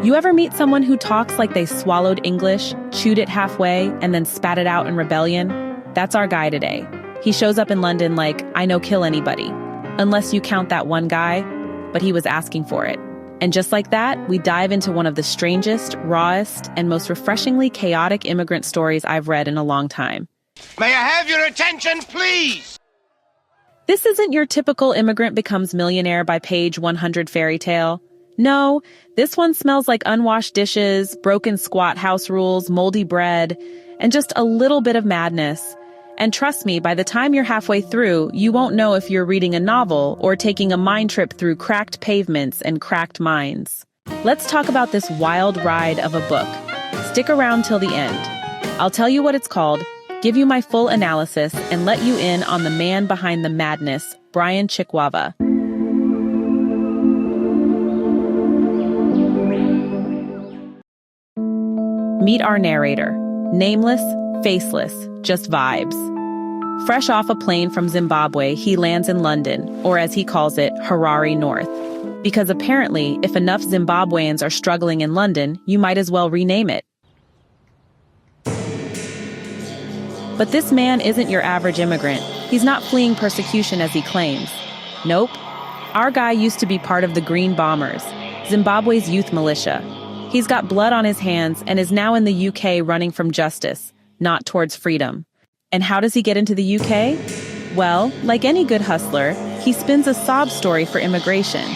You ever meet someone who talks like they swallowed English, chewed it halfway, and then spat it out in rebellion? That's our guy today. He shows up in London like, I no kill anybody. Unless you count that one guy, but he was asking for it. And just like that, we dive into one of the strangest, rawest, and most refreshingly chaotic immigrant stories I've read in a long time. May I have your attention, please? This isn't your typical immigrant becomes millionaire by page 100 fairy tale. No, this one smells like unwashed dishes, broken squat house rules, moldy bread, and just a little bit of madness. And trust me, by the time you're halfway through, you won't know if you're reading a novel or taking a mind trip through cracked pavements and cracked minds. Let's talk about this wild ride of a book. Stick around till the end. I'll tell you what it's called, give you my full analysis, and let you in on the man behind the madness, Brian Chikwava. Meet our narrator. Nameless, faceless, just vibes. Fresh off a plane from Zimbabwe, he lands in London, or as he calls it, Harare North. Because apparently, if enough Zimbabweans are struggling in London, you might as well rename it. But this man isn't your average immigrant. He's not fleeing persecution as he claims. Nope. Our guy used to be part of the Green Bombers, Zimbabwe's youth militia. He's got blood on his hands and is now in the UK running from justice, not towards freedom. And how does he get into the UK? Well, like any good hustler, he spins a sob story for immigration.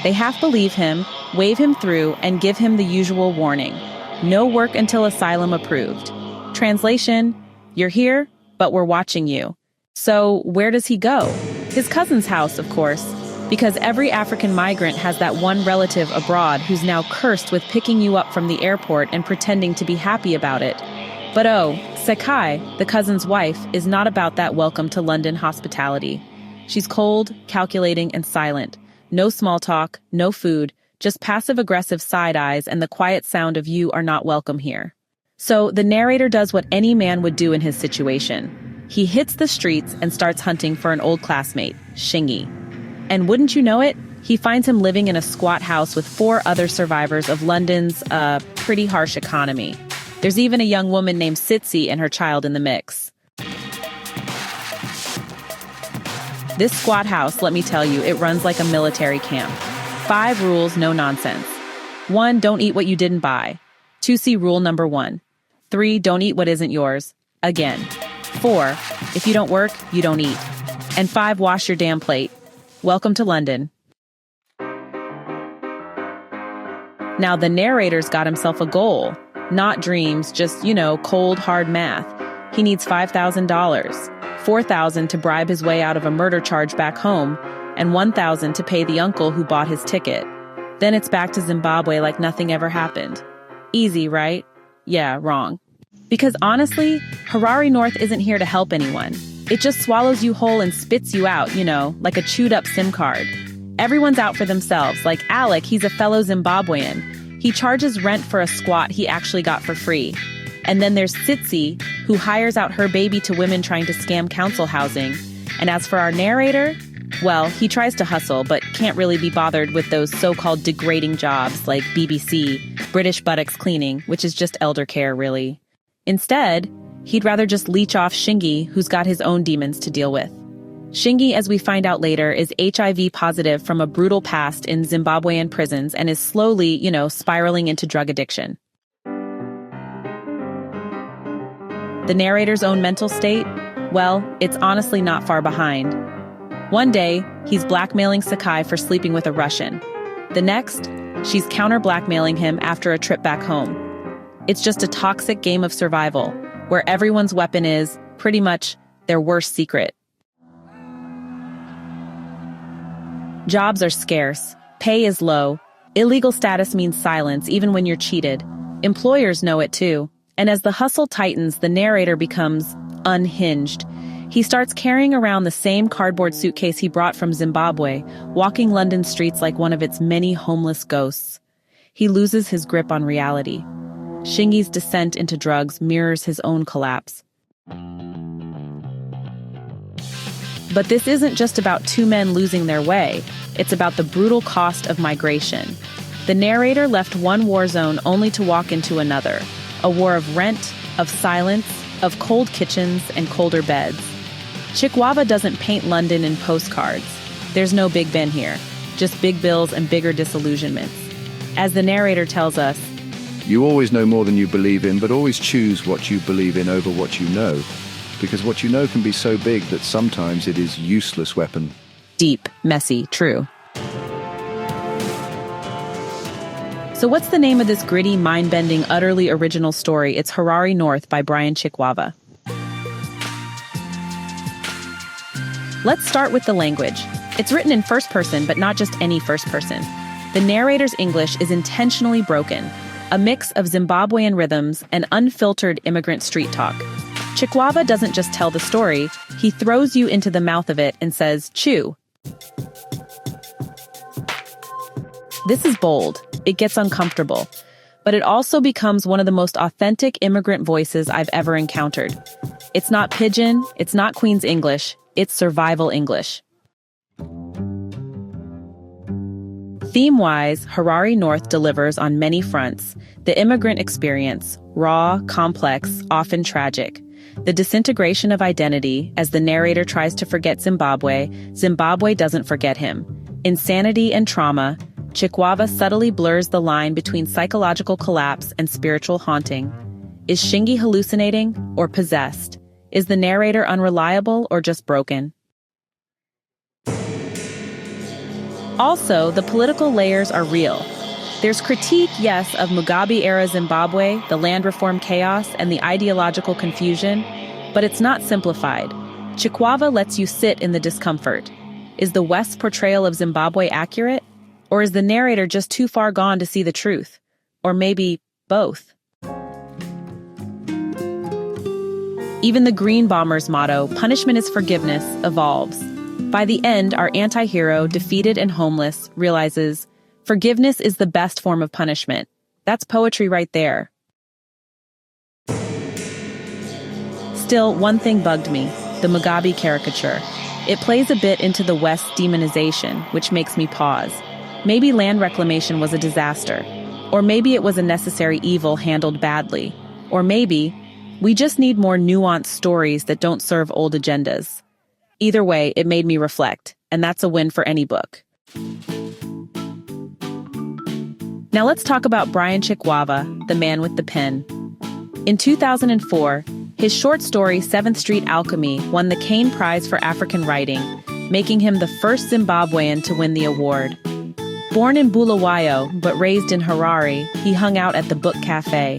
They half believe him, wave him through, and give him the usual warning. No work until asylum approved. Translation, you're here, but we're watching you. So where does he go? His cousin's house, of course, because every African migrant has that one relative abroad who's now cursed with picking you up from the airport and pretending to be happy about it. But oh, Sekai, the cousin's wife, is not about that welcome to London hospitality. She's cold, calculating, and silent. No small talk, no food, just passive-aggressive side eyes and the quiet sound of you are not welcome here. So the narrator does what any man would do in his situation. He hits the streets and starts hunting for an old classmate, Shingi. And wouldn't you know it, he finds him living in a squat house with 4 other survivors of London's, pretty harsh economy. There's even a young woman named Sitsi and her child in the mix. This squat house, let me tell you, it runs like a military camp. 5 rules, no nonsense. 1, don't eat what you didn't buy. 2, see rule number 1. 3, don't eat what isn't yours. Again. 4, if you don't work, you don't eat. And 5, wash your damn plate. Welcome to London. Now the narrator's got himself a goal. Not dreams, just, cold, hard math. He needs $5,000, $4,000 to bribe his way out of a murder charge back home, and $1,000 to pay the uncle who bought his ticket. Then it's back to Zimbabwe like nothing ever happened. Easy, right? Yeah, wrong. Because honestly, Harare North isn't here to help anyone. It just swallows you whole and spits you out, like a chewed-up SIM card. Everyone's out for themselves, like Alec, he's a fellow Zimbabwean. He charges rent for a squat he actually got for free. And then there's Sitsi, who hires out her baby to women trying to scam council housing. And as for our narrator, well, he tries to hustle, but can't really be bothered with those so-called degrading jobs like BBC, British buttocks cleaning, which is just elder care, really. Instead, he'd rather just leech off Shingi, who's got his own demons to deal with. Shingi, as we find out later, is HIV positive from a brutal past in Zimbabwean prisons and is slowly, spiraling into drug addiction. The narrator's own mental state? Well, it's honestly not far behind. One day, he's blackmailing Sakai for sleeping with a Russian. The next, she's counter-blackmailing him after a trip back home. It's just a toxic game of survival, where everyone's weapon is, pretty much, their worst secret. Jobs are scarce, pay is low, illegal status means silence even when you're cheated. Employers know it too, and as the hustle tightens, the narrator becomes unhinged. He starts carrying around the same cardboard suitcase he brought from Zimbabwe, walking London streets like one of its many homeless ghosts. He loses his grip on reality. Shingi's descent into drugs mirrors his own collapse. But this isn't just about 2 men losing their way. It's about the brutal cost of migration. The narrator left one war zone only to walk into another, a war of rent, of silence, of cold kitchens and colder beds. Chikwava doesn't paint London in postcards. There's no Big Ben here, just big bills and bigger disillusionments. As the narrator tells us, "You always know more than you believe in, but always choose what you believe in over what you know, because what you know can be so big that sometimes it is useless weapon." Deep, messy, true. So what's the name of this gritty, mind-bending, utterly original story? It's Harare North by Brian Chikwava. Let's start with the language. It's written in first person, but not just any first person. The narrator's English is intentionally broken, a mix of Zimbabwean rhythms and unfiltered immigrant street talk. Chikwava doesn't just tell the story, he throws you into the mouth of it and says, chew. This is bold. It gets uncomfortable. But it also becomes one of the most authentic immigrant voices I've ever encountered. It's not pidgin, it's not Queen's English, it's survival English. Theme-wise, Harare North delivers on many fronts. The immigrant experience, raw, complex, often tragic. The disintegration of identity, as the narrator tries to forget Zimbabwe, Zimbabwe doesn't forget him. Insanity and trauma, Chikwava subtly blurs the line between psychological collapse and spiritual haunting. Is Shingi hallucinating or possessed? Is the narrator unreliable or just broken? Also, the political layers are real. There's critique, yes, of Mugabe-Era Zimbabwe, the land reform chaos, and the ideological confusion, but it's not simplified. Chikwava lets you sit in the discomfort. Is the West's portrayal of Zimbabwe accurate? Or is the narrator just too far gone to see the truth? Or maybe both? Even the Green Bombers' motto, "Punishment is forgiveness," evolves. By the end, our anti-hero, defeated and homeless, realizes forgiveness is the best form of punishment. That's poetry right there. Still, one thing bugged me, the Mugabe caricature. It plays a bit into the West's demonization, which makes me pause. Maybe land reclamation was a disaster. Or maybe it was a necessary evil handled badly. Or maybe we just need more nuanced stories that don't serve old agendas. Either way, it made me reflect, and that's a win for any book. Now let's talk about Brian Chikwava, the man with the pen. In 2004, his short story 7th Street Alchemy won the Kane Prize for African Writing, making him the first Zimbabwean to win the award. Born in Bulawayo, but raised in Harare, he hung out at the Book Cafe,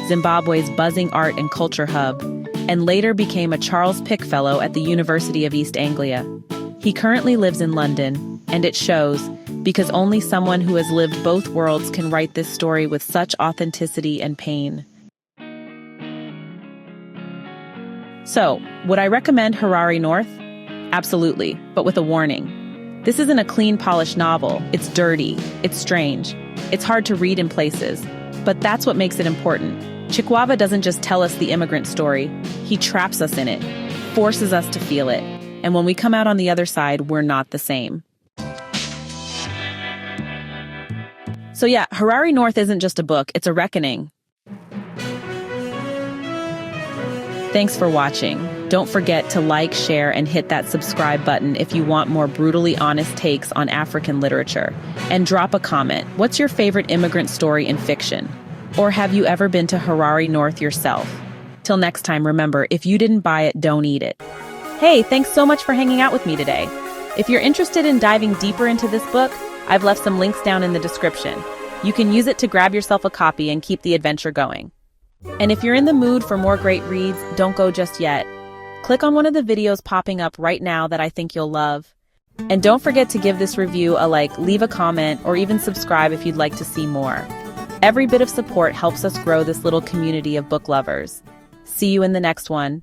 Zimbabwe's buzzing art and culture hub, and later became a Charles Pick Fellow at the University of East Anglia. He currently lives in London, and it shows, because only someone who has lived both worlds can write this story with such authenticity and pain. So, would I recommend Harare North? Absolutely, but with a warning. This isn't a clean, polished novel. It's dirty. It's strange. It's hard to read in places. But that's what makes it important. Chikwava doesn't just tell us the immigrant story. He traps us in it, forces us to feel it. And when we come out on the other side, we're not the same. So yeah, Harare North isn't just a book, it's a reckoning. Thanks for watching. Don't forget to like, share, and hit that subscribe button if you want more brutally honest takes on African literature. And drop a comment. What's your favorite immigrant story in fiction? Or have you ever been to Harare North yourself? Till next time, remember, if you didn't buy it, don't eat it. Hey, thanks so much for hanging out with me today. If you're interested in diving deeper into this book, I've left some links down in the description. You can use it to grab yourself a copy and keep the adventure going. And if you're in the mood for more great reads, don't go just yet. Click on one of the videos popping up right now that I think you'll love. And don't forget to give this review a like, leave a comment, or even subscribe if you'd like to see more. Every bit of support helps us grow this little community of book lovers. See you in the next one.